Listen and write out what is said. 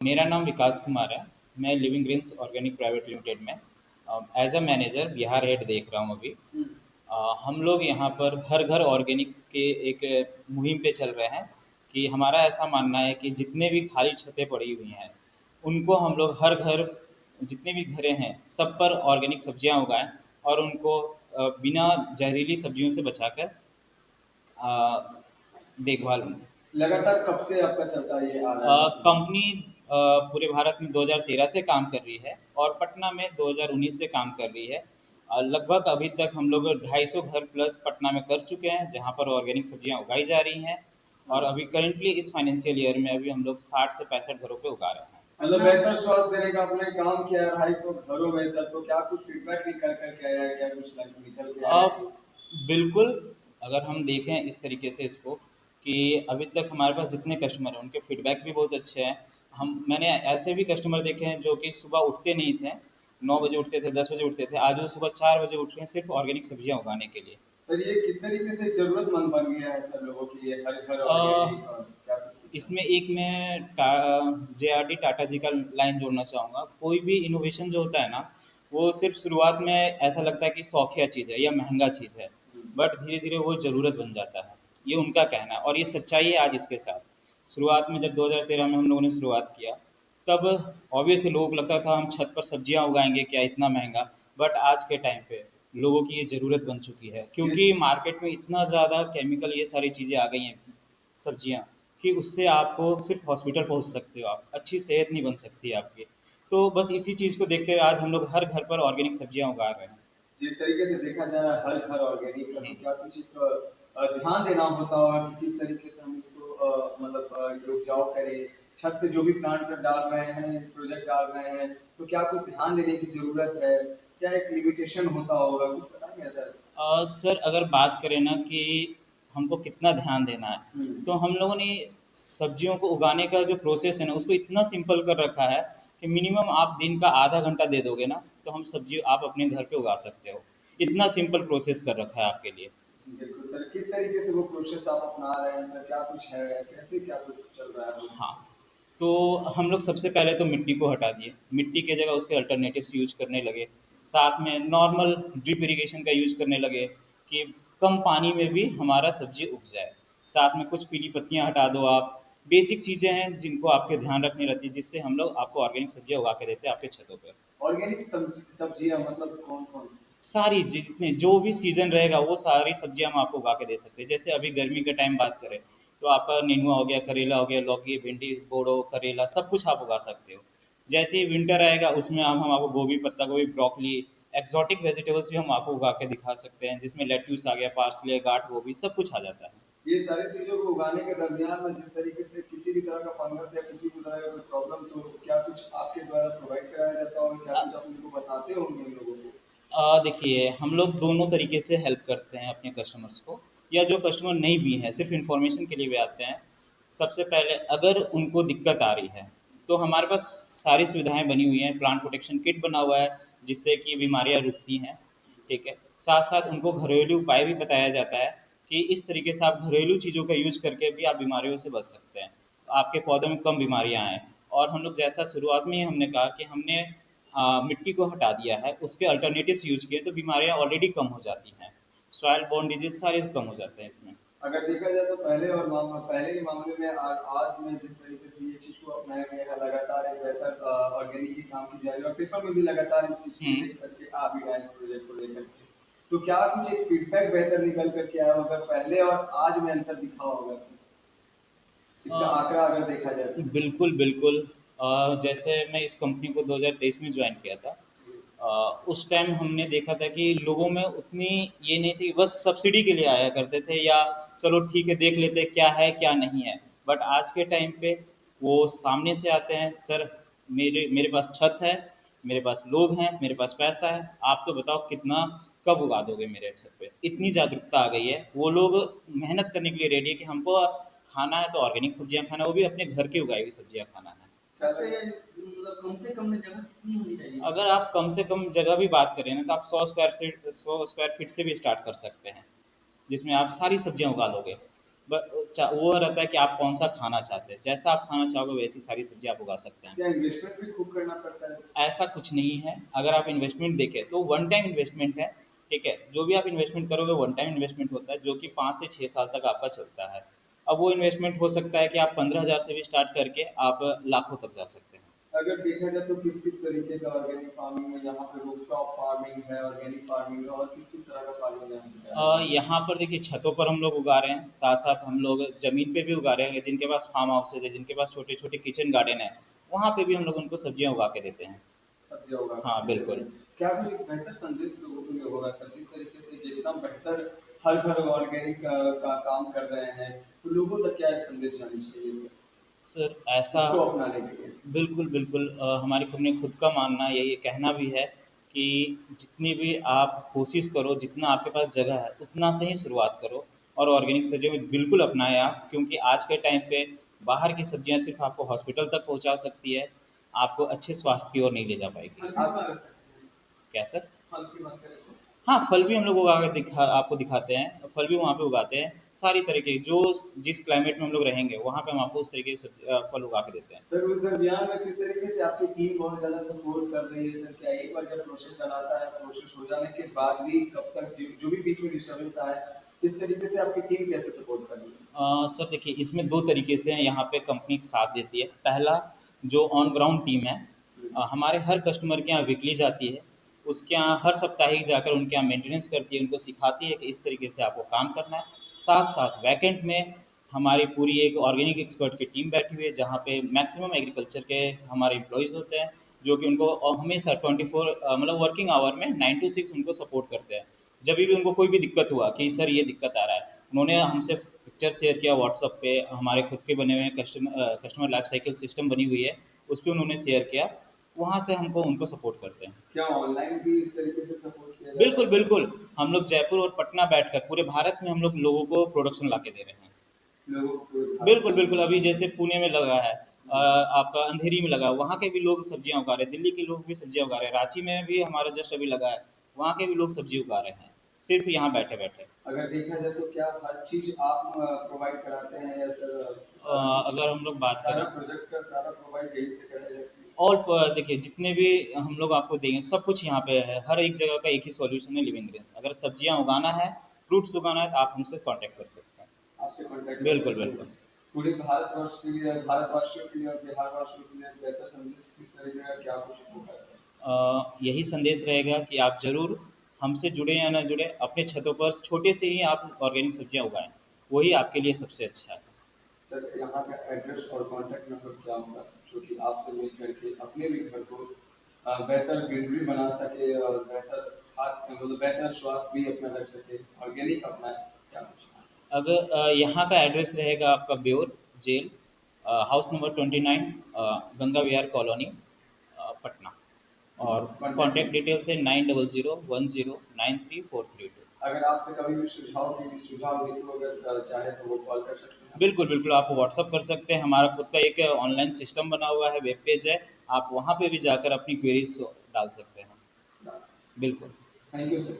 मेरा नाम विकास कुमार है। मैं Living Greens Organic Private Limited में as a manager Bihar head देख रहा हूँ अभी। हम लोग यहाँ पर घर घर ऑर्गेनिक के एक मुहिम पे चल रहे हैं कि हमारा ऐसा मानना है कि जितने भी खाली छतें पड़ी हुई हैं उनको हम लोग हर घर, जितने भी घरें हैं सब पर ऑर्गेनिक सब्जियाँ उगाएं और उनको बिना जहरीली सब्जियों से बचाकर देखभाल। लगातार कब से आपका चलता ये आ रहा है? कंपनी पूरे भारत में 2013 से काम कर रही है और पटना में 2019 से काम कर रही है। लगभग अभी तक हम लोग 250 घर प्लस पटना में कर चुके हैं जहां पर ऑर्गेनिक सब्जियां उगाई जा रही हैं। और अभी करेंटली इस फाइनेंशियल ईयर में अभी हम लोग 60 से 65 घरों पे उगा रहे हैं। मतलब बेहतर स्वास्थ्य देने का आपने काम किया है 250 घरों में सर, तो क्या कुछ फीडबैक निकल कर के आया है? क्या कुछ निकल के आया है? अब बिल्कुल, अगर हम देखें इस तरीके से इसको कि अभी तक हमारे पास जितने कस्टमर हैं उनके फीडबैक भी बहुत अच्छे हैं। मैंने ऐसे भी कस्टमर देखे हैं जो कि सुबह उठते नहीं थे, 9 बजे उठते थे, 10 बजे उठते थे, आज वो सुबह 4 बजे उठ रहे हैं सिर्फ ऑर्गेनिक सब्जियां उगाने के लिए। सर ये किस तरीके से जरूरतमंद बन गया है सर लोगों के लिए हर घर अ, ऑर्गेनिक, और क्या कुछ दिख रहा इसमें एक मैं JRD टाटा जी का लाइन जोड़ना चाहूँगा। कोई भी इनोवेशन जो होता है ना, वो सिर्फ शुरुआत में ऐसा लगता है कि शौकिया चीज़ है या महंगा चीज़ है, बट धीरे धीरे वो ज़रूरत बन जाता है। ये उनका कहना है और ये सच्चाई है आज इसके साथ। शुरुआत में जब 2013 में हम लोगों ने शुरुआत किया, तब ऑब्वियसली लोगों को लगता था हम छत पर सब्जियां उगाएंगे क्या, इतना महंगा। बट आज के टाइम पे लोगों की ये ज़रूरत बन चुकी है है? क्योंकि मार्केट में इतना ज़्यादा केमिकल ये सारी चीज़ें आ गई हैं सब्जियाँ, कि उससे आपको सिर्फ हॉस्पिटल पहुँच सकते हो, आप अच्छी सेहत नहीं बन सकती आपकी। तो बस इसी चीज़ को देखते हुए आज हम लोग हर घर पर ऑर्गेनिक सब्जियाँ उगा रहे हैं। जिस तरीके से देखा जा रहा है हर घर ऑर्गेनिक का, तो हम्म। क्या कुछ एक ध्यान देना होता होगा कि किस तरीके से हम इसको मतलब ये उपजाऊ करें? छत पे जो भी प्लांट डाल रहे हैं, प्रोजेक्ट डाल रहे हैं, तो क्या कुछ ध्यान देने की जरूरत है? क्या एक लिमिटेशन होता होगा? कुछ बताएंगे सर? सर अगर बात करें ना कि हमको कितना ध्यान देना है, तो हम लोगों ने सब्जियों को उगाने का जो प्रोसेस है ना उसको इतना सिंपल कर रखा है कि मिनिमम आप दिन का आधा घंटा दे दोगे ना तो हम सब्जी आप अपने घर पे उगा सकते हो। इतना सिंपल प्रोसेस कर रखा है आपके लिए। बिल्कुल सर, किस तरीके से वो प्रोसेस आप अपना रहे हैं सर? क्या कुछ है? कैसे क्या कुछ चल रहा है वो? हाँ, तो हम लोग सबसे पहले तो मिट्टी को हटा दिए, मिट्टी के जगह उसके अल्टरनेटिव्स यूज करने लगे। साथ में नॉर्मल ड्रिप इरिगेशन का यूज करने लगे कि कम पानी में भी हमारा सब्जी उग जाए। साथ में कुछ पीली पत्तियां हटा दो आप। बेसिक चीज़ें हैं जिनको आपके ध्यान रखनी रहती है, जिससे हम लोग आपको ऑर्गेनिक सब्जियां उगा के देते हैं आपके छतों पर। ऑर्गेनिक सब्जियां मतलब कौन कौन सी? सारी जितने जो भी सीज़न रहेगा वो सारी सब्जियां हम आपको उगा के दे सकते हैं। जैसे अभी गर्मी के टाइम बात करें तो आपका नेनुआ हो गया, करेला हो गया, लौकी, भिंडी, बोड़ो, करेला सब कुछ आप उगा सकते हो। जैसे ही विंटर आएगा उसमें हम आपको गोभी, पत्ता गोभी, ब्रोकली, एक्सोटिक वेजिटेबल्स भी हम आपको उगा के दिखा सकते हैं, जिसमें लेट्यूस आ गया, पार्सले, गांठ गोभी सब कुछ आ जाता है। ये सारी चीजों को उगाने के दरमियान में जिस तरीके से किसी भी तरह का फंगस या किसी भी तरह का कोई प्रॉब्लम, तो क्या कुछ आपके द्वारा प्रोवाइड कराया जाता होगा? क्या कुछ आप उनको बताते होंगे उन लोगों को? देखिए हम लोग दोनों तरीके से हेल्प करते हैं अपने कस्टमर्स को, या जो कस्टमर नहीं भी हैं सिर्फ इन्फॉर्मेशन के लिए भी आते हैं। सबसे पहले अगर उनको दिक्कत आ रही है तो हमारे पास सारी सुविधाएं बनी हुई हैं, प्लांट प्रोटेक्शन किट बना हुआ है जिससे कि बीमारियां रुकती हैं। ठीक है, साथ साथ उनको घरेलू उपाय भी बताया जाता है कि इस तरीके से आप घरेलू चीज़ों का यूज करके भी आप बीमारियों से बच सकते हैं, आपके पौधों में कम बीमारियां आएँ। और हम लोग जैसा शुरुआत में ही हमने कहा कि हमने मिट्टी को हटा दिया है, उसके अल्टरनेटिव्स यूज किए तो बीमारियां ऑलरेडी कम हो जाती हैं, सॉइल बोर्न डिजीज सारे कम हो जाते हैं इसमें। अगर देखा जाए तो पहले के मामले में आज में जिस तरीके से ये चीज को अपनाया गया है, लगातार एक बेहतर ऑर्गेनिक की काम की जा रही है और पेपर में भी लगातार इस चीज को हम्म। लेकर के आ भी रहा है, इस प्रोजेक्ट को लेकर के। तो क्या कुछ एक फीडबैक बेहतर निकल करके आया होगा? पहले और आज में अंतर दिखा होगा इसमें? अ, इसका आंकड़ा अगर देखा जाए तो? बिल्कुल बिल्कुल। जैसे मैं इस कंपनी को 2023 में ज्वाइन किया था, उस टाइम हमने देखा था कि लोगों में उतनी ये नहीं थी, बस सब्सिडी के लिए आया करते थे या चलो ठीक है देख लेते हैं क्या है क्या नहीं है। बट आज के टाइम पे वो सामने से आते हैं, सर मेरे मेरे पास छत है, मेरे पास लोग हैं, मेरे पास पैसा है, आप तो बताओ कितना, कब उगा दोगे मेरे छत पे। इतनी जागरूकता आ गई है, वो लोग मेहनत करने के लिए रेडी है कि हमको खाना है तो ऑर्गेनिक सब्जियां खाना है, वो भी अपने घर की उगाई हुई सब्जियां खाना है। छत पे मतलब कम से कम जगह कितनी होनी चाहिए? अगर आप कम से कम जगह भी बात करें ना तो आप 100 स्क्वायर फीट से भी स्टार्ट कर सकते हैं, जिसमें आप सारी सब्जियां उगा लोगे। वो रहता है कि आप कौन सा खाना चाहते हैं, जैसा आप खाना चाहोगे वैसी सारी सब्जी आप उगा सकते हैं। क्या इन्वेस्टमेंट भी खूब करना पड़ता है? ऐसा कुछ नहीं है, अगर आप इन्वेस्टमेंट देखें तो वन टाइम इन्वेस्टमेंट है। ठीक है, जो भी आप इन्वेस्टमेंट करोगे वन टाइम इन्वेस्टमेंट होता है, जो कि 5 से 6 साल तक आपका चलता है। अब वो इन्वेस्टमेंट हो सकता है कि आप 15,000 से भी स्टार्ट करके आप लाखों तक जा सकते हैं। अगर देखा जाए तो किस-किस तरीके का ऑर्गेनिक फार्मिंग है? यहाँ पे रूफटॉप फार्मिंग है, ऑर्गेनिक फार्मिंग है और किस-किस तरह का फार्मिंग यहाँ पे है? यहाँ पर देखिए छतों पर हम लोग उगा रहे हैं, साथ साथ हम लोग ज़मीन पे भी उगा रहे हैं, जिनके पास फार्म हाउसेज है, जिनके पास छोटे छोटे किचन गार्डन है, वहाँ पे भी हम लोग उनको सब्जियाँ उगा के देते हैं। सब्जियाँ उगा हाँ के देते बिल्कुल। हैं। क्या कुछ एक बेहतर संदेश लोगों के लिए होगा सर? जिस तरीके से ये इतना बेहतर हर घर ऑर्गेनिक का काम कर रहे हैं, तो लोगों तक क्या एक संदेश जानी चाहिए सर, सर ऐसा इसको अपनाने के लिए? बिल्कुल, बिल्कुल हमारी कंपनी खुद का मानना यही कहना भी है कि जितनी भी आप कोशिश करो, जितना आपके पास जगह है, उतना से ही शुरुआत करो और ऑर्गेनिक सब्जियों में बिल्कुल अपनाएँ आप, क्योंकि आज के टाइम पे बाहर की सब्जियाँ सिर्फ़ आपको हॉस्पिटल तक पहुँचा सकती है, आपको अच्छे स्वास्थ्य की ओर नहीं ले जा पाएगी। आप क्या सर? फल की बात करें तो? हाँ, फल भी हम लोग उगा के आपको दिखाते हैं, फल भी वहाँ पे उगाते हैं, सारी तरह के जो जिस क्लाइमेट में हम लोग रहेंगे, वहाँ पे हम आपको उस तरीके से फल उगा के देते हैं। सर उस दरमियान में किस तरीके से आपकी टीम बहुत ज़्यादा सपोर्ट कर रही है सर? क्या एक बार जब प्रोसेस चलाता है, प्रोसेस हो जाने के बाद भी कब तक जो भी बीच में डिस्टर्बेंस आए, किस तरीके से आपकी टीम कैसे सपोर्ट कर रही है? सर देखिए इसमें 2 तरीके से यहाँ पे कंपनी साथ देती है। पहला जो ऑन ग्राउंड टीम है, हमारे हर कस्टमर के यहाँ वीकली जाती है, उसके यहाँ हर साप्ताहिक जाकर उनके यहाँ मेंटेनेंस करती है, उनको सिखाती है कि इस तरीके से आपको काम करना है। साथ-साथ बैकएंड में हमारी पूरी एक ऑर्गेनिक एक्सपर्ट की टीम बैठी हुई है, जहाँ पे मैक्सिमम एग्रीकल्चर के हमारे एम्प्लॉइज़ होते हैं, जो कि उनको हमेशा 24 मतलब वर्किंग आवर में 9 टू 6 उनको सपोर्ट करते हैं। जभी भी उनको कोई भी दिक्कत हुआ कि सर ये दिक्कत आ रहा है, उन्होंने हमसे पिक्चर शेयर किया व्हाट्सएप पे, हमारे खुद के बने हुए हैं कस्टमर लाइफ साइकिल सिस्टम बनी हुई है, उस पे उन्होंने शेयर किया, वहाँ से हमको उनको सपोर्ट करते हैं। क्या ऑनलाइन भी इस तरीके से सपोर्ट किया जा रहा बिल्कुल, है सर? बिल्कुल। हम लोग जयपुर और पटना बैठकर पूरे भारत में हम लोग लोगों को प्रोडक्शन ला के दे रहे हैं। लोगों को बिल्कुल, भारत बिल्कुल। में अभी जैसे पुणे में लगा है, आपका अंधेरी में लगा है, वहाँ के भी लोग सब्जियाँ उगा रहे हैं, दिल्ली के लोग भी सब्जियाँ उगा रहे हैं, रांची में भी हमारा जस्ट अभी लगा है, वहाँ के भी लोग सब्जी उगा रहे हैं, सिर्फ़ यहाँ बैठे-बैठे। अगर देखा जाए तो क्या हर चीज़ आप प्रोवाइड कराते हैं या सर सारा कुछ अगर हम लोग बात सारा करें प्रोजेक्ट का सारा प्रोवाइड यहीं से कराया जाती है? और देखिए जितने भी हम लोग आपको देंगे सब कुछ यहाँ पे है, हर एक जगह का एक ही सॉल्यूशन है लिविंग ग्रीन्स। अगर सब्जियाँ उगाना है, फ्रूट्स उगाना है तो आप हमसे कॉन्टैक्ट कर सकते हैं। आपसे कॉन्टैक्ट कर बिल्कुल, सकते हैं। बिल्कुल। पूरे भारतवर्ष के लिए भारतवासियों के लिए और बिहारवासियों के लिए बेहतर संदेश किस तरीके का क्या कुछ होगा सर? यही संदेश रहेगा कि आप ज़रूर हमसे जुड़े या ना जुड़े, अपने छतों पर छोटे से ही आप ऑर्गेनिक सब्जियाँ उगाएँ, वही आपके लिए सबसे अच्छा है। सर यहाँ का एड्रेस और कॉन्टैक्ट नंबर क्या होगा जो कि आपसे मिल करके अपने भी घर को बेहतर ग्रीनरी बना सके और बेहतर खाद मतलब बेहतर स्वास्थ्य भी अपना रख सके, ऑर्गेनिक अपनाए, क्या कुछ? अगर यहाँ का एड्रेस रहेगा आपका ब्योर जेल, हाउस नंबर 29, गंगा विहार कॉलोनी, पटना। और कॉन्टैक्ट कॉन्टैक्ट नंबर। डिटेल्स है 9001093432। अगर आपसे कभी भी सुझाव हेतु अगर चाहे तो वो कॉल कर सकते हैं बिल्कुल, बिल्कुल, आप व्हाट्सएप कर सकते हैं, हमारा खुद का एक ऑनलाइन सिस्टम बना हुआ है, वेब पेज है, आप वहाँ पे भी जाकर अपनी क्वेरीज़ डाल सकते हैं। आप। बिल्कुल। Thank you sir.